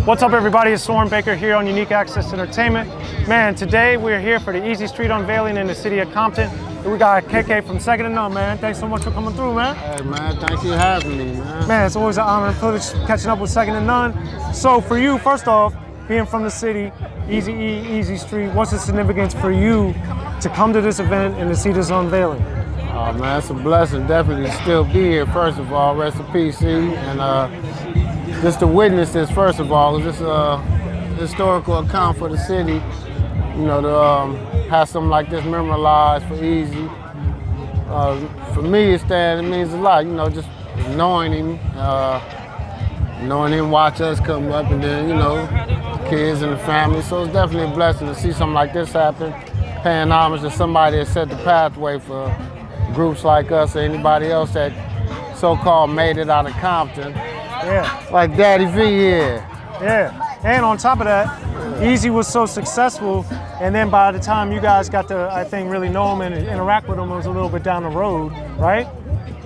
What's up, everybody? It's Soren Baker here on Unique Access Entertainment. Man, today we're here for the EazyE Street unveiling in the city of Compton. We got KK from Second to None, man. Thanks so much for coming through, man. Hey, man, thanks for having me, man. Man, it's always an honor and privilege catching up with Second to None. So for you, first off, being from the city, Eazy-E, EazyE Street, what's the significance for you to come to this event and to see this unveiling? Oh, man, it's a blessing definitely to still be here, first of all. Rest in peace, E. And just to witness this, first of all, it's a historical account for the city, you know, to have something like this memorialized for Eazy. For me, it means a lot, you know, just knowing him watch us come up, and then, you know, the kids and the family. So it's definitely a blessing to see something like this happen, paying homage to somebody that set the pathway for groups like us or anybody else that so-called made it out of Compton. Yeah. Like Daddy V here. Yeah. And on top of that, Eazy was so successful, and then by the time you guys got to, I think, really know him and interact with him, it was a little bit down the road, right?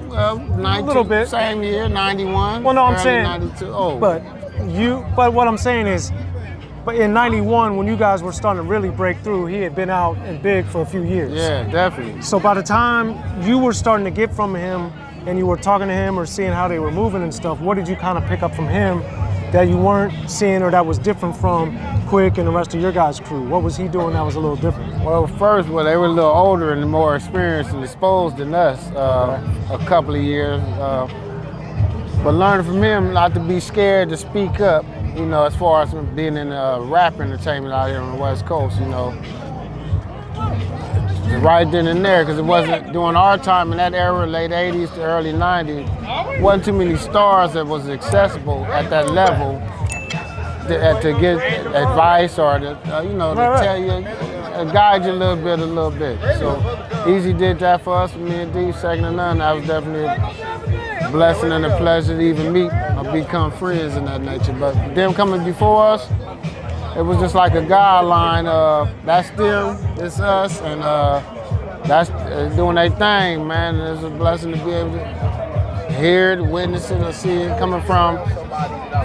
Well, a little bit. Same year, 91. Well, no, I'm saying, 92. Oh. But what I'm saying is, but in 91, when you guys were starting to really break through, he had been out and big for a few years. Yeah, definitely. So by the time you were starting to get from him and you were talking to him or seeing how they were moving and stuff, what did you kind of pick up from him that you weren't seeing or that was different from Quick and the rest of your guys' crew? What was he doing that was a little different? Well, first, they were a little older and more experienced and exposed than us, a couple of years. But learning from him not to be scared to speak up, you know, as far as being in rap entertainment out here on the West Coast, you know. Right then and there, because it wasn't during our time in that era, late 80s to early 90s, wasn't too many stars that was accessible at that level to get advice or to, you know, to tell you, guide you a little bit. So Eazy did that for us, me and D, Second to None. That was definitely a blessing and a pleasure to even meet or become friends in that nature. But them coming before us, it was just like a guideline. That's them, it's us, and that's doing their thing, man. And it's a blessing to be able to hear it, witness it, or see it coming from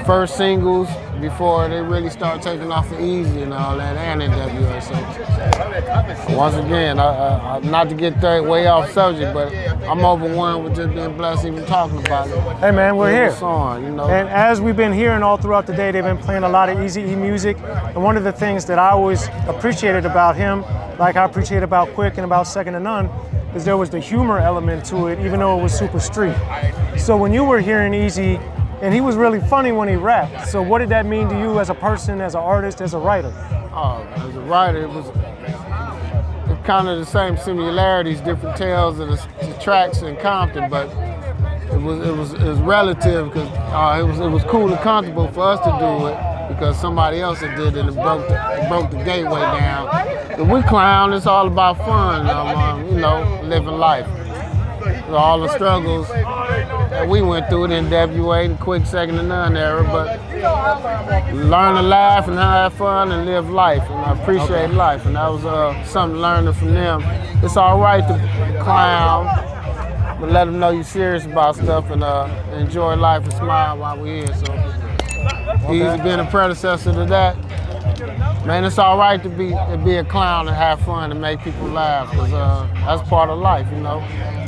first singles before they really start taking off for Eazy and all that, and N.W.A. So once again, not to get way off subject, but I'm overwhelmed with just being blessed even talking about it. Hey man, we're here. Song, you know? And as we've been hearing all throughout the day, they've been playing a lot of Eazy-E music. And one of the things that I always appreciated about him, like I appreciate about Quick and about Second to None, is there was the humor element to it, even though it was super street. So when you were hearing Eazy, and he was really funny when he rapped, so what did that mean to you as a person, as an artist, as a writer? Oh, as a writer, it was kind of the same similarities, different tales of the tracks in Compton, but it was relative because it was cool and comfortable for us to do it because somebody else had did it and broke the gateway down. If we clown, it's all about fun, you know, living life. So all the struggles that we went through, the N.W.A, the Quick Second to None era, but learn to laugh and have fun and live life, and appreciate life, and that was something learning from them. It's all right to clown, but let them know you're serious about stuff and enjoy life and smile while we're here. So Eazy being a predecessor to that, man, it's all right to be a clown and have fun and make people laugh, because that's part of life, you know.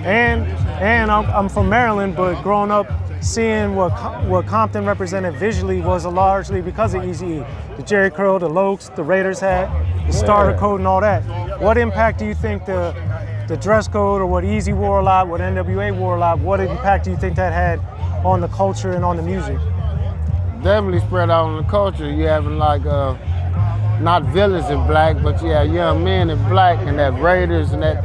And I'm from Maryland, but growing up seeing what Compton represented visually was largely because of Eazy-E. The Jerry Curl, the Lokes, the Raiders hat, the starter code and all that. What impact do you think the dress code, or what Eazy wore a lot, what N.W.A wore a lot, what impact do you think that had on the culture and on the music? Definitely spread out on the culture. You having like not villains in black, but you have young men in black, and that Raiders and that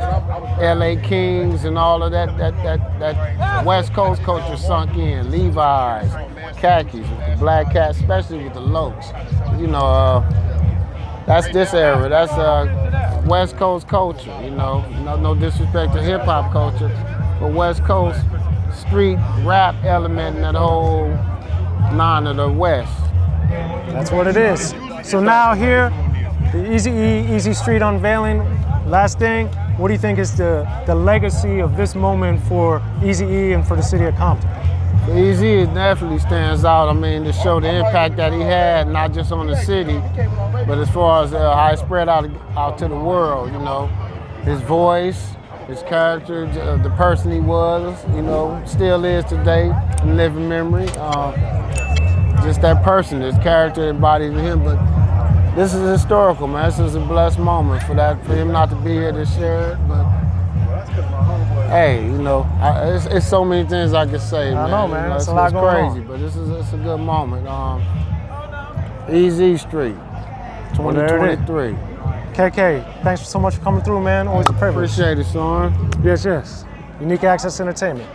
L.A. Kings and all of that West Coast culture sunk in. Levi's, khakis, with the black cats, especially with the Lokes. You know, that's this era. That's West Coast culture. You know, no disrespect to hip hop culture, but West Coast street rap element in that whole nine of the West. That's what it is. So now here, the Eazy-E, EazyE Street unveiling. Last thing, what do you think is the legacy of this moment for Eazy-E and for the city of Compton? Eazy, it definitely stands out. I mean, to show the impact that he had, not just on the city, but as far as how it spread out to the world, you know. His voice, his character, the person he was, you know, still is today, in living memory. Just that person, his character embodied in him. But this is historical, man. This is a blessed moment for him not to be here to share it. But hey, you know, it's so many things I could say, man. I know, man. You know, it's a lot going crazy, on. but it's a good moment. EazyE Street, 2023. KK, thanks so much for coming through, man. Always a privilege. Appreciate it, Soren. Yes, yes. Unique Access Entertainment.